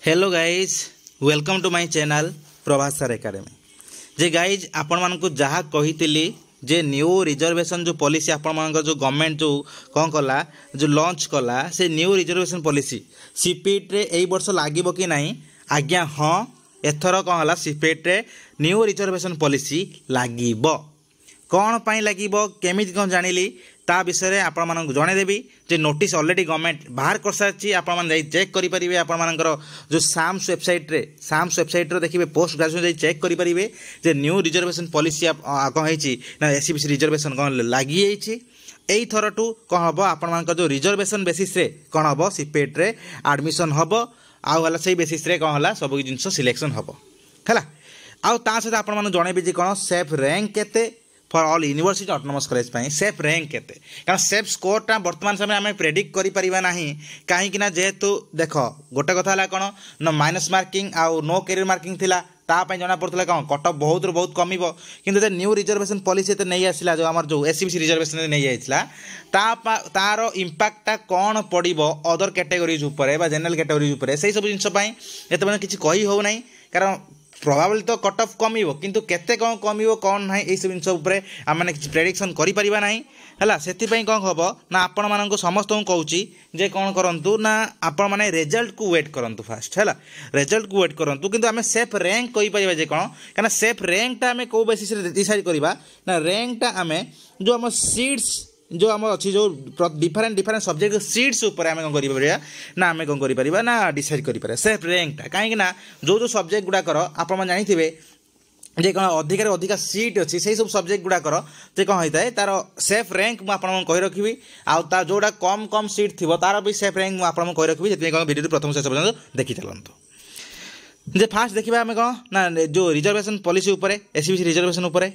Hello guys welcome to my channel Prabhas sir academy जे guys आपण मानकु जहाँ कही जे न्यू रिजर्वेशन जो पॉलिसी आपण मानक जो गवर्नमेंट जो कौन कला जो लॉन्च कला से न्यू रिजर्वेशन पॉलिसी सीपीट रे एई वर्ष लागिबो कि नहीं आज्ञा हाँ एथर कौन है सीपीट रे न्यू रिजर्वेशन पॉलिसी लागिबो कौन पाई लागिबो केमिति कौन जानिली ता विषय में आपण मानक जनईदेवी जे नोटिस ऑलरेडी गवर्नमेंट बाहर कर सारी आपण मैंने चेक करेंगे आपण मानकर जो साम्स वेबसाइट रे देखिए पोस्ट ग्रेजुएशन चेक करेंगे जे न्यू रिजर्वेशन पॉलिसी कौन है एससीबीसी रिजर्वेशन कौन लगी यही थर टू कौन हम आपण मानकर जो रिजर्वेशन बेसिस रे कौन हम सीपेट रे एडमिशन हम आउ से बेसिस रे कौन है सब जिन सिलेक्शन हम है आउ ता सहित आपण मानक जनइबे जे कौन सेफ रैंक केते for all university autonomous college pi safe rank केते कारण सेफ स्कोरटा वर्तमान समय आम प्रेडिक्ट करि परिबा नाही कहीं जेहेतु देख गोटे कथा है कौन न माइनस मार्किंग आउ नो कैरियर मार्किंग थिला तापाई जना पड़ता कौन कट ऑफ बहुत बहुत कम किंतु न्यू रिजर्वेशन पॉलिसी नहीं आसला जो आम जो एससीबीसी रिजर्वेशन नहीं जाइला तार इंपैक्टा कौन पड़ो अदर कैटेगोरीज उपरे बा जनरल कैटेगोरीज उपरे से सब जिनपाई ये किसी कही हो नहीं कारण प्रोबाबली तो कट ऑफ कमिबो किंतु केते कौन कमिबो कौन ना ये सब जिन उपरे आम मैंने किसी प्रेडिक्शन करि परिबा नाही है से कौन हम ना आपण मानक समस्त कहूँ जे कौन करूँ ना आपण मैंने रिजल्ट को वेट करूँ फास्ट है रिजल्ट को वेट करूँ किंतु आम सेफ रैंक कहीपर जे कौन क्या सेफ रैंकटा आम कौ बेसिस डिसाइड करवा ना रैंकटा आम जो आम सीट्स जो आम अच्छी जो डिफरेंट सब्जेक्ट सीट्स उपर आम कौन कर ना आम कौन कर ना डिसाइड कर सेफ रैंकटा कहीं जो जो सब्जेक्ट गुड़ाकर आप जानी जे कौन अधिकार अधिका सीट अच्छी से सब सब्जेक्ट गुड़ाकर जे कौन होता है तार सेफ रैंक मुझे कही रखी आउ जोड़ा कम कम सीट थी तार भी सेफ रैंक मुझे कही रखी से वीडियो प्रथम शेष पर्यटन देखी चलतु जे फास्ट देखा आम कौन ना जो रिजर्वेशन पॉलिसी उपरे एससीबीसी रिजर्वेशन उपरे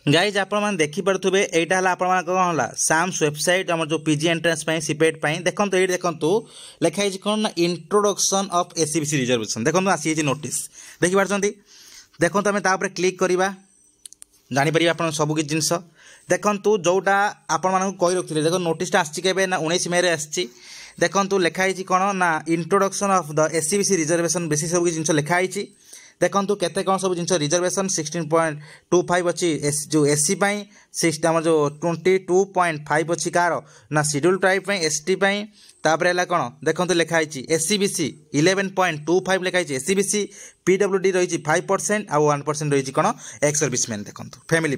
गाइज आप देखिपे यहाँ है कौन है साम्स वेबसाइट आम जो पीजी एंट्रेंस सीपेट देखो ये देखो लिखाई कौन ना इंट्रोडक्शन ऑफ एससीबीसी रिजर्वेशन देखो आसी नोटिस देखिपार देखो आम तापर क्लिक करवा जापर आप सबकि जिनस देखु जोटा आपण कही रखी देखो नोटिसटा आसवे ना 19 मई आसी देखो लिखाई कौन ना introduction of the SCBC reservation बेसी सब जिन लिखाई देखो केते कौन सब जिन रिजर्वेशन 16.25 अच्छी जो एससी पाई 6 आम जो 22.5 अच्छी कार ना शेड्यूल ट्राइब एसटी तापर है कौन देखो लिखाई एससीबीसी 11.25 लिखाई एससीबीसी पीडब्ल्यूडी रही 5% आउ 1% रही कौन एक्स सर्विसमैन देखो फैमिली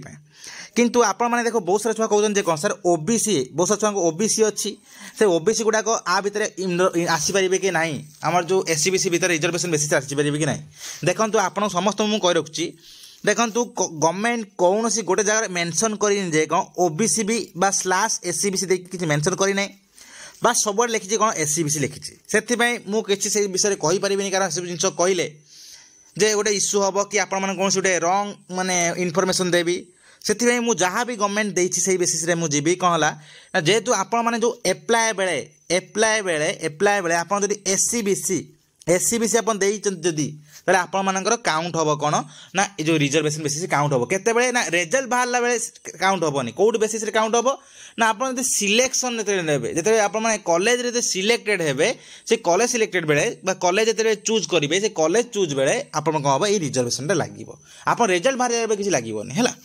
किंतु आपण मैंने देखो बहुत सारा छुआ कहते कौन सर ओबीसी बहुत सारा छुआ ओबीसी अच्छी से ओबीसी गुड़ाक आ भितर आसीपारे कि नहीं आमर जो एससीबीसी भितर रिजर्वेशन बेसिस आसीपारे कि नहीं देखो आपन समस्त मुझे कही रखुच्छी देखु गवर्नमेंट कौन सी गोटे जगह मेंशन करनी कौन ओबीसी भी स्लाश एससीबीसी किसी मेंशन करना बा सब लिखी कौन एससीबीसी लिखी से मुझे विषय कहीपरि कारण सब जिन कहले जे गोटे इश्यू हम कि आप कौन गोटे रंग माने इनफॉरमेशन देवी से मुझे जहाँ भी गवर्नमेंट देती से बेसिस रे मुझे जीवी कौन है जेहेतु आपण मैंने जो एप्लाय बेले आप एससीबीसी आप जदि आपण मानकर काउंट हम कौन ना जो रिजर्वेशन बेसिस काउंट हम केते ना रिजल्ट बाहर बेले काउंट हेनी कौट बेसिस काउंट हम ना आप सिलेक्शन जो आप कॉलेज सिलेक्टेड हे से कॉलेज सिलेक्टेड बेले कॉलेज जो चूज करेंगे से कॉलेज चूज बेले आप कौन हम ये रिजर्वेशन लगे आप रिजल्ट बाहर किसी लगेनि है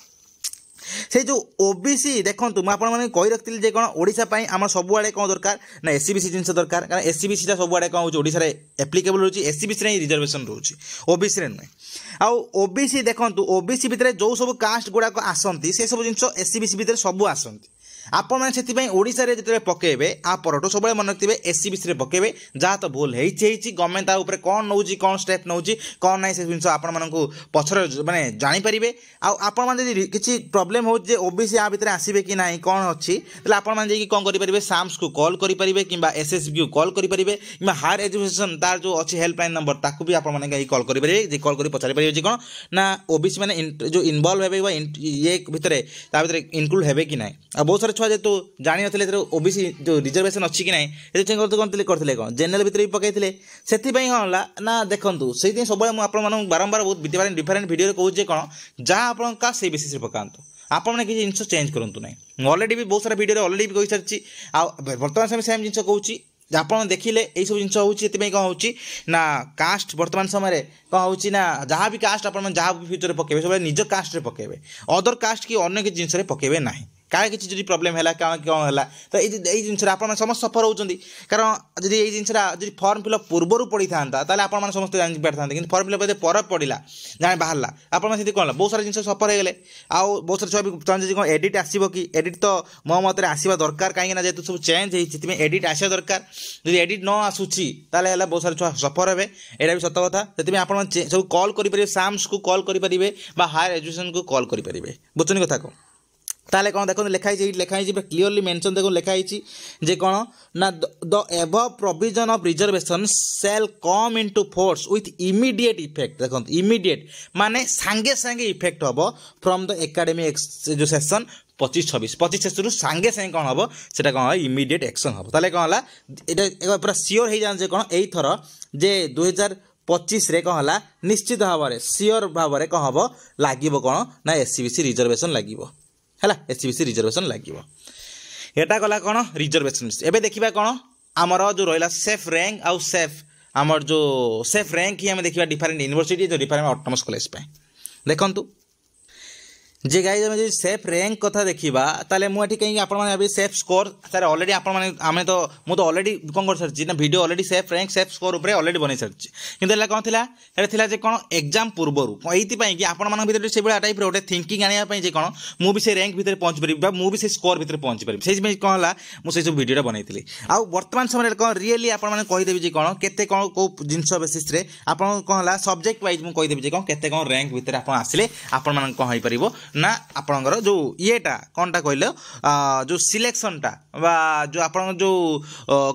से जो ओबीसी देखो मुझे कही रखी कौन ओडिशा आम सबुआड़े कौन दरकार ना एससीबीसी जिन दरकार कारण एससीबीसी सबुआड़े कौन हो एप्लिकेबल रोचे एससीबीसी रिजर्वेशन रोचे ओबीसी नुहे आउ ओबीसी देखो ओबीसी भितर जो सब कास्ट गुड़ाक आसती से सब जिन एससीबीसी भितर सब आसती आप ओडिशा रे जिते पकेबे आ परटो सब मन रखिए एससीबीसी पकेबे जहाँ तो भूल गवर्नमेंट ताऊपर कौन नौ कौन स्टेप नौ कौन ना से जिन आपण पछर माने जानीपारे आपड़ी किसी प्रोब्लेम हो ओबीसी आ भितर आसबे कि ना कौन अच्छी आपड़ी कौन करेंगे साम्स को कॉल करेंगे कि एसएसबी को कॉल करेंगे कि हायर एजुकेशन तार जो अच्छी हेल्पलाइन नंबर ताकू भी आपने कॉल करेंगे कॉल कर पचारि पारे कौन ना ओबीसी मैंने जो इनवल्व हे ये भितर इनक्लूड हे कि ना बहुत सारे छुआ जो जानी नी ओबीसी जो रिजर्वेशन अच्छी कि ना करते कौन जेनेल भितर भी पकड़े से हाँ ना देखो से सब बारंबार बहुत डिफरेंट वीडियो कहूँ कौन जहाँ आप से बेसिस पकातु आपने किसी जिन चेंज करूँ ना अलरेडी भी बहुत सारा वीडियो अलरेडी भी कही सारी बर्तमान समय सेम जिन कहूँ ଆପଣ ଦେଖିଲେ ଏଇସବୁ ଜିନିଷ ହେଉଛି ସେଥିପାଇଁ କ'ଣ ହେଉଛି ନା କାଷ୍ଟ ବର୍ତ୍ତମାନ ସମୟରେ କ'ଣ ହେଉଛି ନା ଯାହା ବି କାଷ୍ଟ ଆପଣମାନେ ଯାହା ବି ଫ୍ୟୁଚରରେ ପକାଇବେ ସବୁବେଳେ ନିଜ କାଷ୍ଟରେ ପକାଇବେ ଅଦର କାଷ୍ଟ କି ଅନ୍ୟ କିଛି ଜିନିଷରେ ପକାଇବେ ନାହିଁ କାଳେ କିଛି ଯଦି ପ୍ରୋବ୍ଲେମ୍ ହେଲା କ'ଣ ହେଲା ତ ଏଇ ଜିନିଷରେ ଆପଣମାନେ ସମସ୍ତେ ସଫର ହେଉଛନ୍ତି କାରଣ ଯଦି ଏଇ ଜିନିଷଟା ଯଦି ଫର୍ମ ଫିଲ୍ଅପ୍ ପୂର୍ବରୁ ପଡ଼ିଥାନ୍ତା ତାହେଲେ ଆପଣମାନେ ସମସ୍ତେ ଜାଣିପାରିଥାନ୍ତେ କିନ୍ତୁ ଫର୍ମ ଫିଲ୍ଅପ୍ ଯଦି ପରେ ପଡ଼ିଲା ଜାଣି ବାହାରିଲା ଆପଣମାନେ ସେଠି କ'ଣ ହେଲା ବହୁତ ସାରା ଜିନିଷ ସଫର ହେଇଗଲେ ଆଉ ବହୁତ ସାରା ଛୁଆ ବି ଚାହୁଁଛନ୍ତି କ'ଣ ଏଡ଼ିଟ୍ ଆସିବ କି ଏଡ଼ିଟ୍ ତ ମୋ ମତରେ ଆସିବା ଦରକାର କାହିଁକିନା ଯେହେତୁ ସବୁ ଚେଞ୍ଜ ହେଇଛି ସେଥିପାଇଁ ଏଡ଼ିଟ୍ ଆସିବା ଦରକାର ଯଦି ଏଡ଼ିଟ୍ ନ ଆସୁଛି ତାହେଲେ ହେଲା ବହୁତ ସାରା ଛୁଆ ସଫର ହେବେ ଏଇଟା ବି ସତ କଥା ସେଥିପାଇଁ ଆପଣମାନେ ସବୁ କଲ୍ କରିପାରିବେ ସାମ୍ସକୁ କଲ୍ କରିପାରିବେ ବା ହାୟର ଏଜୁକେସନ୍କୁ କଲ୍ କରିପାରିବେ ବୁଝୁଛନ୍ତି କଥା କ'ଣ তাহলে কোন দেখুন লেখা হয়েছে এই লেখা হয়েছে ক্লিয়রলি মেনশন দেখুন লেখা হয়েছে যে কোন না the above provision of reservation shall come into force with immediate effect দেখুন ইমিডিয়েট মানে সাঙ্গে সাঙ্গে ইফেক্ট হব ফ্রম দ একাডেমিক যে সেশন 25-26 সাঙ্গে সাঙ্গে কোণ হব সেটা কোণ ইমিডিয়েট একশন হব তাহলে কোণ হল এটা পুরা সিওর হয়ে যান যে কোণ এইথর যে 2025 রে কোণ হল নিশ্চিত ভাবে সিওর ভাবে কোণ হব লাগিব কোণ না এসসিবিসি রিজর্ভেশন লাগিব है एससीबीसी रिजर्वेशन लगे यहाँ गला कौन रिजर्वेशन एवं देखा कौन आमर जो रहा सेफ रैंक आउ सेफ आमर जो सेफ रैंक ही आम देखा डिफरेंट यूनिवर्सिटी जो डिफरेंट ऑटोनोमस कॉलेज देखु जे गाइज आम जो सेफ रैंक कथा देखा ताले मुझे कहीं आप सेफ स्कोर तार अलरेडी आम तो मुझे अलरेडी कौन कर सारी ना video already safe rank safe score उपर अलरेडी बन सारी कि कौन थी कौन एग्जाम पूर्वर ये आपण भर से टाइप गोटे थिंकिंग आने कौन मुझे रैंक भितर पहुँच पारि मुझे सेफ भितर पहुँच पारि से कौन है मुझे सब भिडियो बनई आउ बर्तमान समय कौन रियली आपदेवी कौन के कौन कौ जिनस बेसीस आप कौन है सब्जेक्ट वाइज मुझे कहीदेवी कौन के कौन रैंक भितर आप आसिले आपण कौन हो पार ना आपणकर जो येटा कौनटा कहले जो सिलेक्शनटा बा जो आपण जो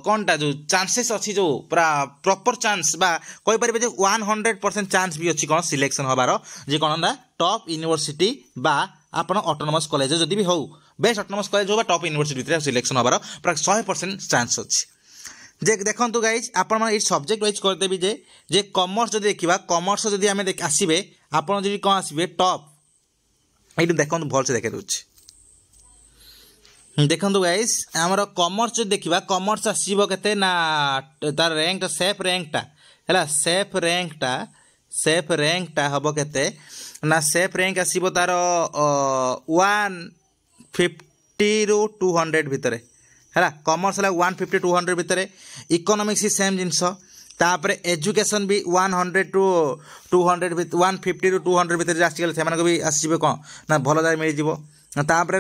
कौनटा जो चांसेस अच्छी जो पूरा प्रॉपर चांस बा कहि परिबे जे 100% चांस भी अच्छी कौन सिलेक्शन हबार जे कौन ना टॉप यूनिवर्सिटी बा आपण ऑटोनोमस कॉलेज जदि भी हो बेस्ट ऑटोनोमस कॉलेज हो बा टॉप यूनिवर्सिटी भितर सिलेक्शन हबार पूरा 100% चांस अच्छी जे देखु गाइज आप सब्जेक्ट वाइज करदेवी जे कॉमर्स जदि देखा कॉमर्स जदि आम आसबे आप कौन आसबे टॉप ये देखो भल से देखा देखु गाइज आमर कॉमर्स जो देखा कॉमर्स आसो के ना तार रैंक सेफ रैंकटा है सेफ रैंकटा हम के ना सेफ रैंक आसो तार 150 ରୁ 200 भितर है कॉमर्स है 150 200 भितर इकोनॉमिक्स ही सेम जिनस तापर एजुकेशन भी 100 टू 200 150 ରୁ 200 भितर आसिगले से भी आसवे कौन ना भल जगह मिल जापर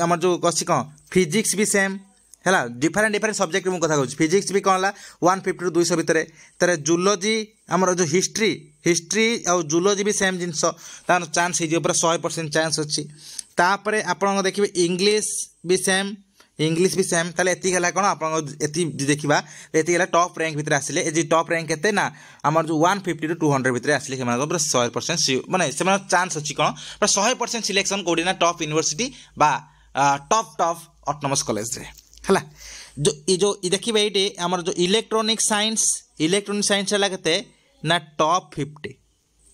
आम जो कसी कौन फिजिक्स भी सेम है डिफरेंट डिफरेंट सब्जेक्ट मुझे कथा कहूँ फिजिक्स भी कौन है 150 ରୁ 200 भितर तार जूलोजी आमर जो हिस्ट्री आउ जूलोजी भी सेम जिनस तार चांस हो पूरा 100% चांस अच्छी तापर आप देखिए इंग्लिश भी सेम इंग्लिश भी सेम ताले एति हला कोन आपन एति देखिबा एति हला टॉप रैंक भितर आसिले ए जे टॉप रैंक केते ना हमर जो 150 ରୁ 200 भितर आसिले सेमान पूरा 100% माने सेमान चांस अछि कोन पूरा 100% सिलेक्शन कोडी ना टॉप यूनिवर्सिटी बा टॉप ऑटोनोमस कॉलेज रे हला जो देखिबा एटे हमर जो इलेक्ट्रॉनिक साइंस हला केते ना टॉप 50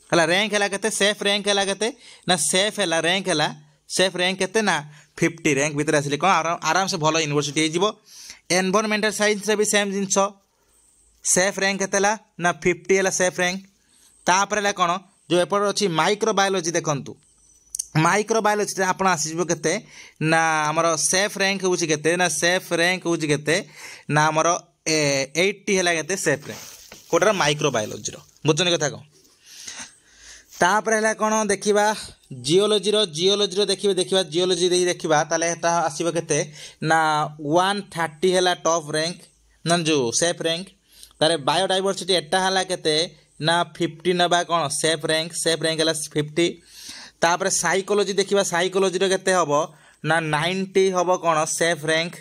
हला रैंक हला केते सेफ रैंक हला केते ना सेफ हला रैंक हला सेफ रैंक केते ना 50 रैंक भितर आसिले कौन आराम से भल यूनिवर्सिटी हो एनवायरमेंटल साइंस रे भी सेम जिनस सेफ रैंक केते ना 50 है सेफ रैंक तापर है कौन जो एपट अच्छी माइक्रोबायोलॉजी देखंतु माइक्रोबायोलॉजी आप आसो के ना आमर सेफ रैंक हूँ के ना सेफ रैंक हूँ के ना आमर 80 है के सेफ रैंक कोटार माइक्रोबायोलॉजी बुझुनी कथा कौन तापर है कौन देखा जियोलॉजी देखा जियोलॉजी देखा ताले आसो के ना 130 है टॉप रैंक ना जो सेफ रैंक तारे बायोडाइवर्सिटी एटा है के ना 50 नबा कौन सेफ रैंक है 50 तापर साइकोलॉजी देखा साइकोलॉजी के हम ना 90 हम कौन सेफ रैंक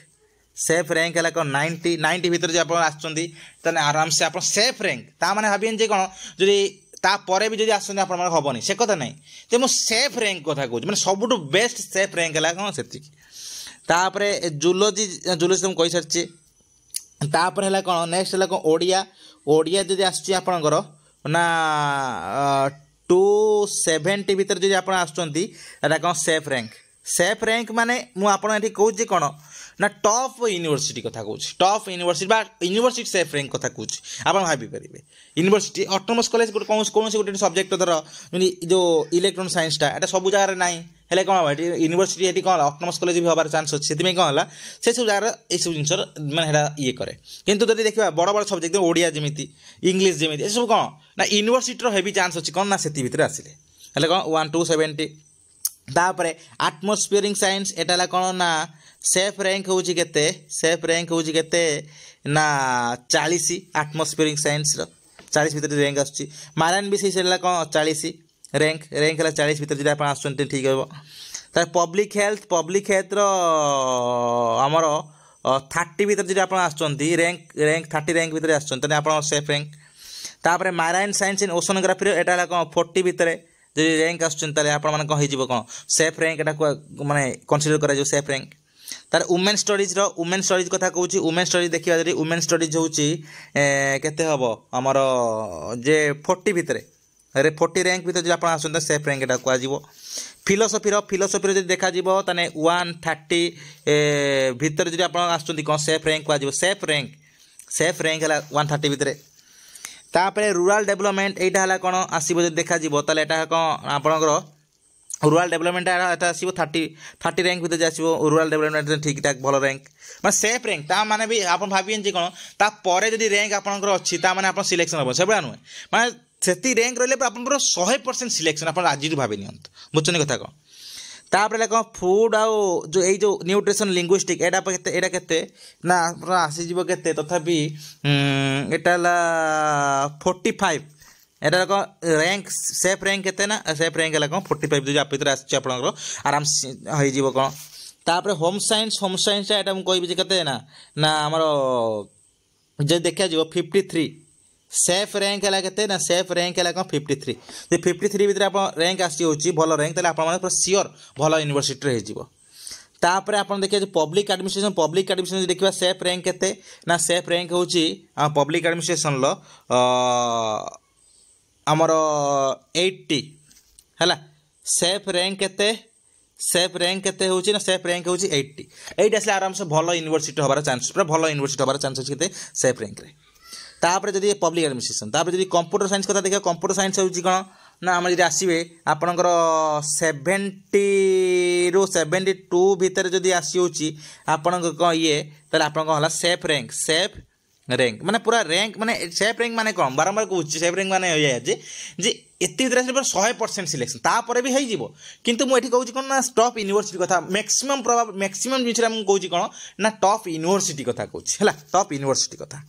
है कौन 90 भितर जो आप आराम से आप सेफ रैंक ता माने भाविए कौन जो तापर भी जब आसने हेनी से कथा नहीं तो मुझे सेफ रैंक कथा कहूँ मैंने सबुठ बेस्ट सेफ रैंक है कौन से जूलोजी तुम कही सारी तापर है कौन नेक्स्ट है कौन ओडिया जब आसपर ना 270 भितर जब आप आसुँच कौन सेफ रैंक माने मुझे कहूँ कौन ना टॉप यूनिवर्सिटी कथा कहूँ टॉप यूनिवर्सिटी बा यूनिवर्सिटी सेफ रैंक कथा कहूँ आप भाई पारे यूनिवर्सिटी ऑटोनोमस कॉलेज कौन गोटे सब्जेक्ट धर जो इलेक्ट्रोन साइंसटा एटा सब जगह ना हेल्ले कौन यूनिवर्सिटी ये कौन ऑटोनोमस कॉलेज भी हबार चांस अच्छे से कौन है से सब जगह ये सब जिन मैंने ये कै कितु जब देखा बड़ बड़ सब्जेक्ट ओडिया जमी इंग्लीश जमी सब कौन ना यूनिवर्सिटी हेवी चांस अच्छी कौन ना से भितर आसिले हेल्ले कौन 1 to 70 तापर आटमोस्फियरिंग साइंस एटा कौन ना सेफ रैंक हूँ केते सेफ रैंक हूँ केते ना 40 आटमोस्फियरिंग साइंस 40 भितर रैंक आसुची मारान भी से कौन 40 रैंक रैंक है 40 भितर जो आप आसुँच ठीक हे तार पब्लिक हेल्थ आमर 30 भितर जो आप रैंक रैंक 30 रैंक भितर आसुँच आप सेफ रैंक तापर माराइन साइंस इन ओशनोग्राफी एटा कौन 40 भितर जो रैंक आसुँच आप कौन सेफ रैंक एटा माने कनसीडर करा सेफ रैंक तार वुमेन स्टडीज कथा कहूँ वुमेन स्टडीज देखा जब वुमेन स्टडीज हूँ केते हम आमर जे 40 भितर 40 रैंक भितर जो आप आसुँच सेफ रैंक एटा कह फिलोसफी जो देखा ताने 130 भितर जो आप आसुँच कौन सेफ रैंक कह सेफ रैंक है 130 भितर तापर रूराल डेवलपमेंट यहाँ है कौन आसो देखा ताले एटा कौन आपणकर रूराल डेवलपमेंट आसो 30 रैंक भितर आसो रूराल डेवलपमेंट ठीक ठाक भल रैंक मैं सेफ रैंक ता माने भी आप भाई कौन तापर जब रैंक आपंकर अच्छी आप सिलेक्शन हम से नुहे मैं से रैंक रही आप 100% सिलेक्शन आप आज भाई नि बुझे कथा कौन तापर कौन फूड आउ जो यही जो न्यूट्रिशन लिंग्विस्टिक एटा केते ना आसीज के तथापि एटा 45 एटा कौन रैंक सेफ रैंक केते ना सेफ रैंक है कौन 45 जो आप आपंकर आराम हो कौन तापर होम साइंस एटा मुझे कहि केते ना आमर जो देखा जी 53 सेफ रैंक है केते ना सेफ रैंक है कौन 53 जो 53 भितर आप रैंक आसी भल रैंक आप सियोर भल यूनिवर्सिटी हो तापर आप देखिए पब्लिक एडमिनिस्ट्रेशन देखा सेफ रैंक केते ना सेफ रैंक हूँ पब्लिक एडमिनिस्ट्रेशन आमर 80 है सेफ रैंक केते हूँ ना सेफ रैंक हूँ 80 आसले आराम से भल यूनिवर्सिटी हबार चांस पूरा भल यूनिवर्सिटी हबार चांस अच्छे सेफ रैंक रे तापर जब पब्लिक एडमिनिस्ट्रेशन तापर जब कंप्यूटर साइंस कथा देखा कंप्यूटर साइंस हूँ कौन ना आम जब आसवे आपणकर 70 ରୁ 72 भितर जदि आसी आपण कौन ये आप सेफ रैंक माने पूरा रैंक माने सेफ रैंक माने कौन बारंबार कहूँ सेफ रैंक माने जे एत भितर 100% सिलेक्शन तापर भी हो किंतु मुझे कहूँ कौन ना टॉप यूनिवर्सिटी कथा मैक्सिमम जिन कहूँ कौन ना टॉप यूनिवर्सिटी कथा कहूँ है टॉप यूनिवर्सिटी कथा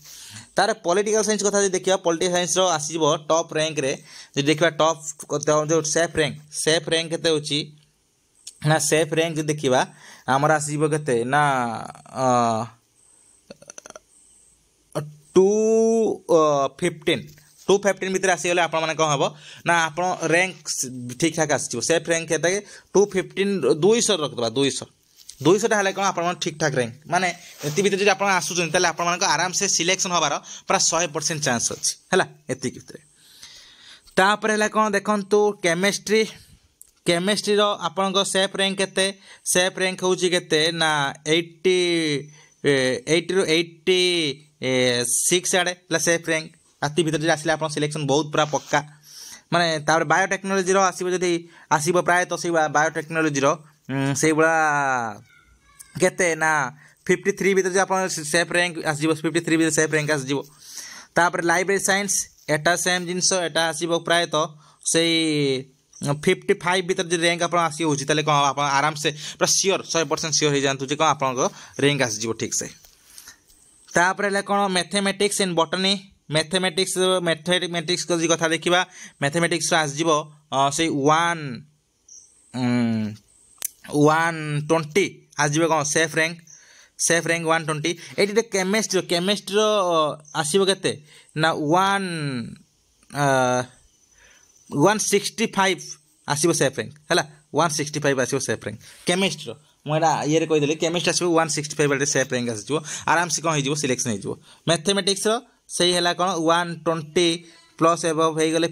तार पॉलिटिकल साइंस कथा देखिए पॉलिटिकल साइंस आसो टॉप रैंक रे जो देखा टॉप जो सेफ रैंक केते होची ना सेफ रैंक जो देखा आमर आसो केते ना 215 भितर आसीगले आप कौन हम ना आप रैंक ठीक ठाक आसो सेफ रैंक के 215 200 रखिदा 200 है कौन आप ठीक ठाक रैंक माने ये भितर जो आप आसुँच आप आराम से सिलेक्शन हबार पूरा 100% चांस अच्छी है ये भितर तापर है कौन देखु केमिस्ट्री आपण सेफ रैंक केते सेफ रैंक हूँ केते ना 80 ରୁ 86 आड़े सेफ रैंक आती भितर आसले आप सिलेक्शन बहुत पूरा पक्का माने तापर बायोटेक्नोलोजी आसो जदि आसो प्राय तो से बायोटेक्नोलोजी से भाया केते ना 53 भितर जो आप सेफ रैंक आसो 53 भितर सेफ रैंक आसो तापर लाइब्रेरी साइंस एटा सेम जिनस एटा आसो प्राय तो से 55 भितर जो रैंक आप आसी हो कौन आप आराम से पूरा सियोर 100% सियोर हो जातु कौन आप रैंक आसो ठीक से तापर है कौन मैथमेटिक्स एंड बॉटनी मैथमेटिक्स कथा देखा मैथमेटिक्स आसो से 120 आसो कौन सेफ रैंक 120 ये केमिस्ट्री आसो के ना 165 आसो सेफ रैंक है 165 आसो सेफ रैंक केमिस्ट्री मुझे ये कहीदेली केमिस्ट्री आसो 165 सेफ रैंक आसो आराम से कौन हो सिलेक्शन हो मैथमेटिक्स से है कौन 120 प्लस एबव हो गले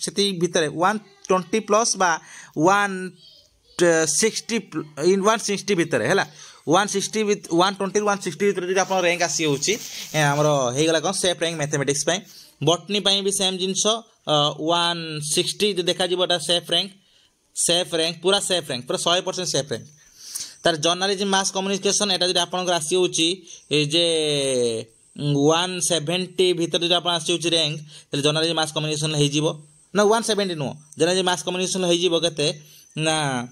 से भितर 120 प्लस बा 160 भितर है 160 विथ 120 160 भितर जो आप रैंक आसी होची हमर हे गला कोन सेफ रैंक मैथमेटिक्स पई बॉटनी पई भी सेम जिंस 160 जो देखा जीवटा सेफ रैंक पूरा 100% सेफ रैंक तार जर्नलिज्म मास कम्युनिकेशन एटा जो आपन आसी होची जे 170 भितर जो आपन आसी होची रैंक तले जर्नलिज्म मास कम्युनिकेशन हे जीवो ना 170 नो जर्नलिज्म मास कम्युनिकेशन हे जीवो केते ना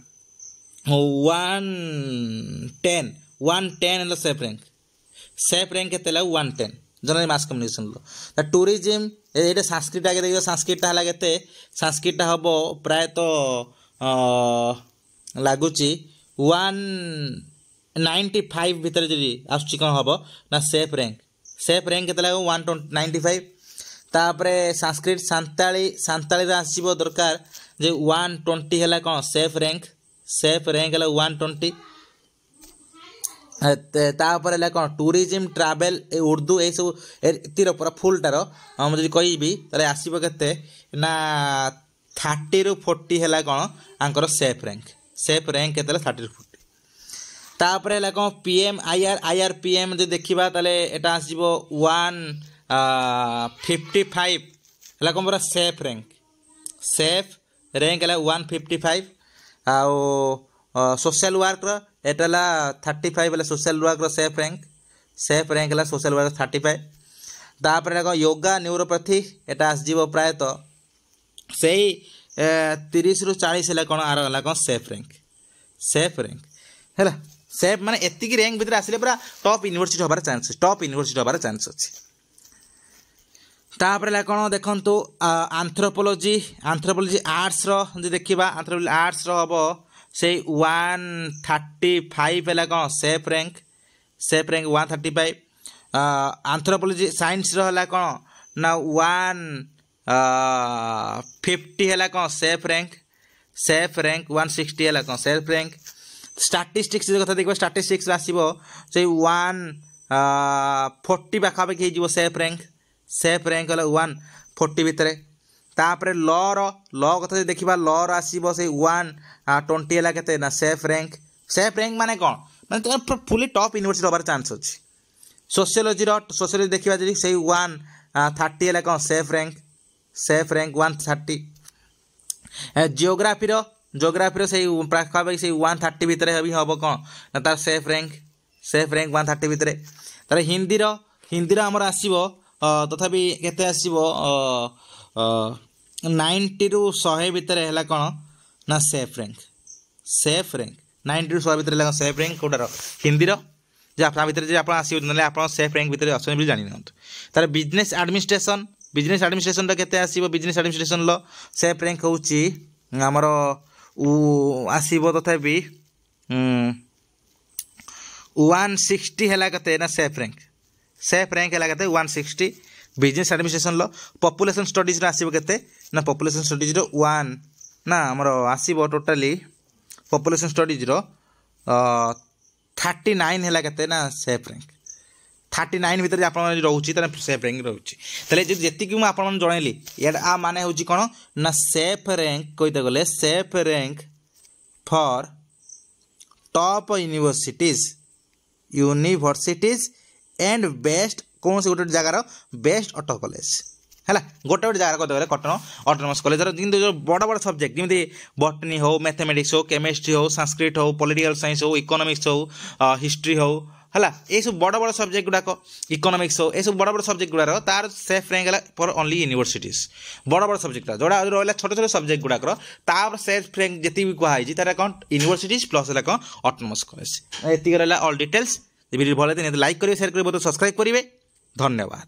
110 सेफ रैंक केते 110 जर्नलिज्म मास कम्युनिकेशन लो ता टूरिज्म एटा संस्कृत आगे देखियो संस्कृत हला केते संस्कृत हबो प्राय तो लागुची 195 भितर जदी आसुची कोन हबो ना सेफ रैंक केते लागो 195 तापरे संस्कृत सांताली रा आसीबो दरकार जे 120 हला कोन सेफ रैंक हला 120 तापर है कौन टूरिज्म ट्रावेल उर्दू ये सब तीर पूरा फुलटार मुझे कहबी ताले आसीबो केते ना 30 रु 40 है कौन आंकर सेफ रैंक केते 30 रु 40 तापर है कौन पीएम आईआरपीएम जो देखा ताले एटा आसीबो 155 है कौन पूरा सेफ रैंक है 155 आउ सोशल वर्क एटाला 35 वाला सोशल वर्क रो सेफ रैंक है सोशल वर्क 35 तापर योगा न्यूरोपैथी एटा आस जीवो प्राय तो सही 30 रु 40 है कौन आर है कौन सेफ रैंक है सेफ माने एतिकी रैंक भीतर आसिले पूरा टॉप यूनिवर्सिटी होबार चांस अछि तापर कौन देखंतु एंथ्रोपोलॉजी आर्ट्स रो जे देखिबा एंथ्रोपोलॉजी आर्ट्स रो हबो से 135 है कौन सेफ रैंक 135 एंथ्रोपोलॉजी साइंस रो है कौन ना 150 है कौन सेफ रैंक 160 है कौन सेफ रैंक स्टैटिस्टिक्स कथा देखो स्टैटिस्टिक्स आसीबो से 140 पाखापाखि हो सेफ रैंक है 140 भितर तापर लॉ कथा देखा लॉ आसीबो से 120 है केते ना सेफ रैंक माने कौन माने फुली टॉप यूनिवर्सिटी होबार चांस अछि सोशियोलॉजी देखा जी से 130 है कौन सेफ रैंक 130 जियोग्राफी से पाखापाखि से 130 भितर भी हम कौन ना तार सेफ रैंक 130 भितर तार हिंदी आमर आसीबो तथापि केते आसीबो 90 रु 100 भितर है कौन ना सेफ रैंक 90 रु 100 भितर सेफ रैंक कोटार हिंदी जे आप भितर जे आप आसी ना आप सेफ रैंक भितर अच्छे जानी नियंतु तार बिजनेस एडमिनिस्ट्रेशन केते आसीबो बिजनेस एडमिनिस्ट्रेशन लो सेफ रैंक होची हमर आसीबो तथापि 160 है केते ना सेफ रैंक है केते 160 बिजनेस एडमिनिस्ट्रेशन लो पॉपुलेशन स्टडीज आसीबो केते ना पॉपुलेशन स्टडीज रो 1 ना हमर आसीबो टोटली पॉपुलेशन स्टडीज रो 39 है केते ना सेफ रैंक 39 भितर आप रोचे सेफ रैंक रोचे जी मुझे आप जनइली या माने हूँ कौन ना सेफ रैंक कहते गले safe rank for top universities and best कौन से गोटे जगार बेस्ट ऑटो कॉलेज है गोटे जगार कहते कटन ऑटोनोमस कॉलेज जो बड़ बड़ सब्जेक्ट जमी बॉटनी हो मैथमेटिक्स हो केमिस्ट्री हो संस्कृत हो पॉलिटिकल साइंस हो इकोनॉमिक्स हो हिस्ट्री हो है ये सब बड़ बड़ सब्जेक्ट गुड़ाक इकोनॉमिक्स हो ये सब बड़ बड़ सब्जेक्ट गुड़ार तार सेफ रैंक है फॉर ओनली यूनिवर्सिटीज बड़ सब्जेक्ट जोड़ा रहा छोट छोट सब्जेक्ट गुड़ाकर तार सेफ रैंक जी भी कहुई तार कौन यूनिवर्सिटीज प्लस है कौन ऑटोनोमस कॉलेज ये रहा ऑल डिटेल्स वीडियो भल लगे लाइक करेंगे शेयर करेंगे सब्सक्राइब करेंगे धन्यवाद।